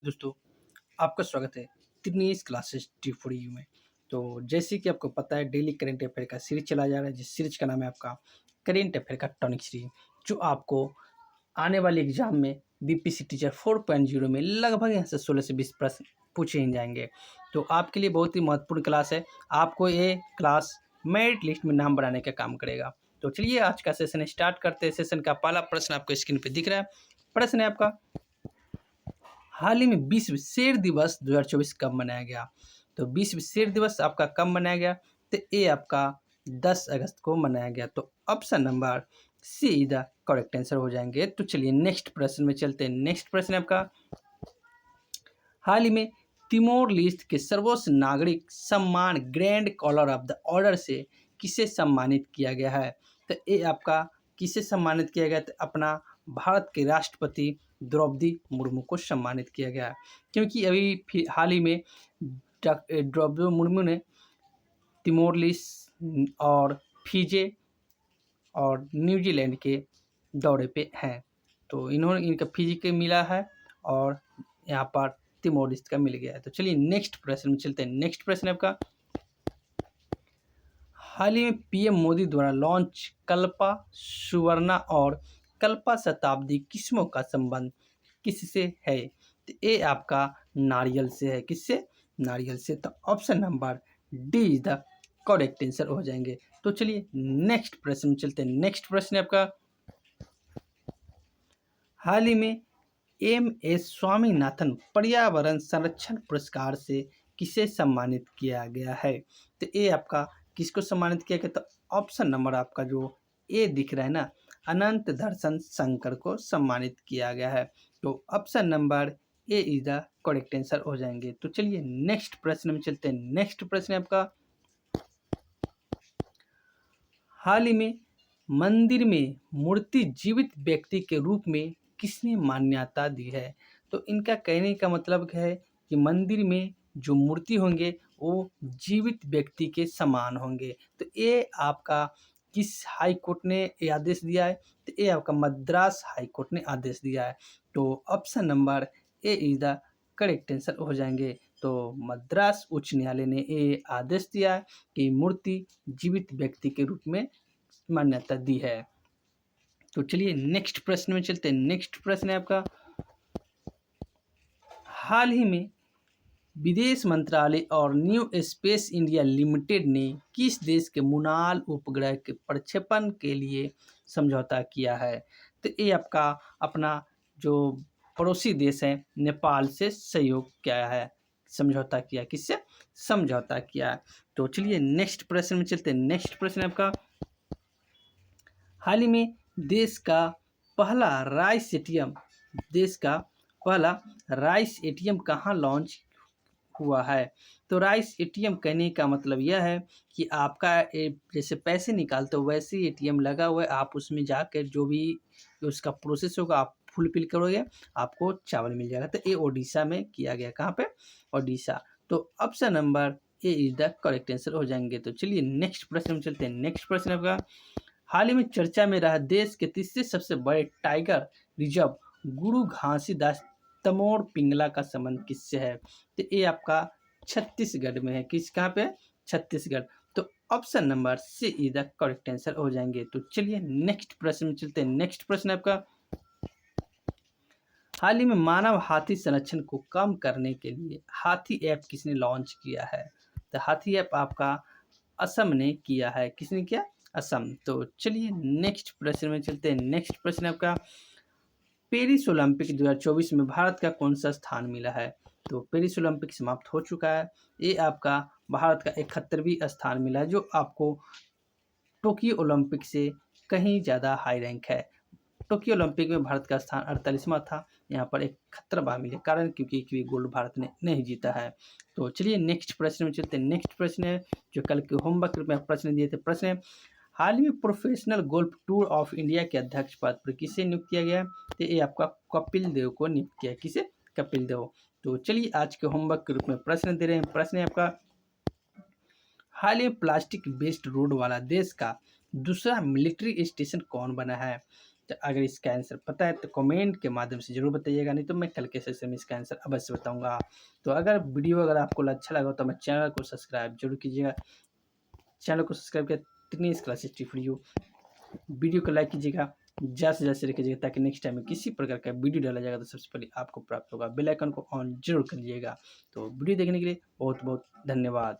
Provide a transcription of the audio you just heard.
दोस्तों, आपका स्वागत है तिरनीस क्लासेस टी फॉर यू में। तो जैसे कि आपको पता है डेली करेंट अफेयर का सीरीज चला जा रहा है, जिस सीरीज का नाम है आपका करेंट अफेयर का टॉनिक सीरीज, जो आपको आने वाले एग्जाम में बीपीसी टीचर 4.0 में लगभग यहाँ से 16 से 20 प्रश्न पूछे ही जाएंगे। तो आपके लिए बहुत ही महत्वपूर्ण क्लास है। आपको ये क्लास मेरिट लिस्ट में नाम बनाने का काम करेगा। तो चलिए आज का सेशन स्टार्ट करते हैं। सेशन का पहला प्रश्न आपको स्क्रीन पे दिख रहा है। प्रश्न है आपका, हाल ही में विश्व शेर दिवस 2024 कब मनाया गया? तो विश्व शेर दिवस आपका कब मनाया गया? तो ये आपका 10 अगस्त को मनाया गया। तो option number see the correct answer हो जाएंगे। तो चलिए नेक्स्ट प्रश्न में चलते हैं। नेक्स्ट प्रश्न है आपका, हाल ही में तिमोर लिस्ट के सर्वोच्च नागरिक सम्मान grand collar of the order से किसे सम्मानित किया गया है? तो ये आपका किसे सम्मानित किया गया? तो अपना भारत के राष्ट्रपति द्रौपदी मुर्मू को सम्मानित किया गया है। क्योंकि अभी हाल ही में द्रौपदी मुर्मू ने तिमोर लिस्ट और फिजी और न्यूजीलैंड के दौरे पे हैं। तो इन्होंने इनका फिजी के मिला है और यहाँ पर तिमोर लिस्ट का मिल गया है। तो चलिए नेक्स्ट प्रश्न में चलते हैं। नेक्स्ट प्रश्न है आपका, हाल ही में पीएम मोदी द्वारा लॉन्च कल्पा सुवर्णा और कल्पा शताब्दी किस्मों का संबंध किससे है? तो ये आपका नारियल से है। किससे? नारियल से। तो option number D is the correct answer हो जाएंगे। तो चलिए नेक्स्ट प्रश्न में चलते हैं। नेक्स्ट प्रश्न है आपका, हाल ही में एम एस स्वामीनाथन पर्यावरण संरक्षण पुरस्कार से किसे सम्मानित किया गया है? तो ये आपका किसको सम्मानित किया गया? तो ऑप्शन नंबर आपका जो ए दिख रहा है ना, अनंत दर्शन शंकर को सम्मानित किया गया है। तो option number A is the correct answer हो जाएंगे। तो चलिए नेक्स्ट प्रश्न में चलते हैं। नेक्स्ट प्रश्न है आपका, हाल ही में मंदिर में मूर्ति जीवित व्यक्ति के रूप में किसने मान्यता दी है? तो इनका कहने का मतलब है कि मंदिर में जो मूर्ति होंगे वो जीवित व्यक्ति के समान होंगे। तो ये आपका किस हाई कोर्ट ने ये आदेश दिया है? तो ये आपका मद्रास हाई कोर्ट ने आदेश दिया है। तो option number A is the correct answer हो जाएंगे। तो मद्रास उच्च न्यायालय ने ये आदेश दिया है कि मूर्ति जीवित व्यक्ति के रूप में मान्यता दी है। तो चलिए नेक्स्ट प्रश्न में चलते हैं। नेक्स्ट प्रश्न है आपका, हाल ही में विदेश मंत्रालय और न्यू स्पेस इंडिया लिमिटेड ने किस देश के मुनाल उपग्रह के प्रक्षेपण के लिए समझौता किया है? तो ये आपका अपना जो पड़ोसी देश है नेपाल से सहयोग किया है, समझौता किया। किससे समझौता किया है? तो चलिए नेक्स्ट प्रश्न में चलते हैं। नेक्स्ट प्रश्न है आपका, हाल ही में देश का पहला राइस एटीएम कहाँ लॉन्च हुआ है? तो राइस एटीएम कहने का मतलब यह है कि आपका जैसे पैसे निकालते हो वैसे ही एटीएम लगा हुआ है। आप उसमें जाकर जो भी उसका प्रोसेस होगा आप फुलफिल करोगे, आपको चावल मिल जाएगा। तो ये ओडिशा में किया गया। कहाँ पे? ओडिशा। तो option number A is the correct answer हो जाएंगे। तो चलिए नेक्स्ट प्रश्न में चलते हैं। नेक्स्ट प्रश्न आपका, हाल ही में चर्चा में रहा देश के तीसरे सबसे बड़े टाइगर रिजर्व गुरु घासीदास तमोर पिंगला का संबंध किससे है? तो ये आपका छत्तीसगढ़ में है। कहाँ पे? छत्तीसगढ़। तो option number C is the correct answer हो जाएंगे। तो चलिए नेक्स्ट प्रश्न में चलते हैं। नेक्स्ट प्रश्न आपका, हाल ही में मानव हाथी संरक्षण को कम करने के लिए हाथी ऐप किसने लॉन्च किया है? तो हाथी ऐप आपका असम ने किया है। किसने किया? असम। तो चलिए नेक्स्ट प्रश्न में चलते हैं। नेक्स्ट प्रश्न आपका, पेरिस ओलंपिक 2024 में भारत का कौन सा स्थान मिला है? तो पेरिस ओलंपिक समाप्त हो चुका है। ये आपका भारत का 71वीं स्थान मिला है, जो आपको टोक्यो ओलंपिक से कहीं ज़्यादा हाई रैंक है। टोक्यो ओलंपिक में भारत का स्थान 48वां था, यहाँ पर 71वां मिले। कारण क्योंकि एक भी गोल्ड भारत ने नहीं जीता है। तो चलिए नेक्स्ट प्रश्न में चलते हैं। नेक्स्ट प्रश्न है जो कल के होमवर्क में प्रश्न दिए थे। प्रश्न है, हाल ही में professional golf tour of India के अध्यक्ष पद पर किसे नियुक्त किया गया? तो ये आपका कपिल देव को नियुक्त किया। किसे? कपिल देव। तो चलिए आज के होमवर्क के रूप में प्रश्न दे रहे हैं। प्रश्न है आपका, हाल ही प्लास्टिक वेस्ट रोड वाला देश का दूसरा मिलिट्री स्टेशन कौन बना है? अगर इसका आंसर पता है तो कमेंट के माध्यम से ज़रूर बताइएगा, नहीं तो मैं कल के सेशन में इसका आंसर अवश्य बताऊँगा। तो अगर वीडियो अगर आपको अच्छा लगा तो मेरे चैनल को सब्सक्राइब ज़रूर कीजिएगा। चैनल को सब्सक्राइब किया टिप्स क्लासेस टीफोडियो। वीडियो को लाइक कीजिएगा, ज़्यादा से ज़्यादा शेयर कीजिएगा ताकि नेक्स्ट टाइम में किसी प्रकार का वीडियो डाला जाएगा तो सबसे पहले आपको प्राप्त होगा। बेल आइकन को ऑन ज़रूर कर लीजिएगा। तो वीडियो देखने के लिए बहुत-बहुत धन्यवाद।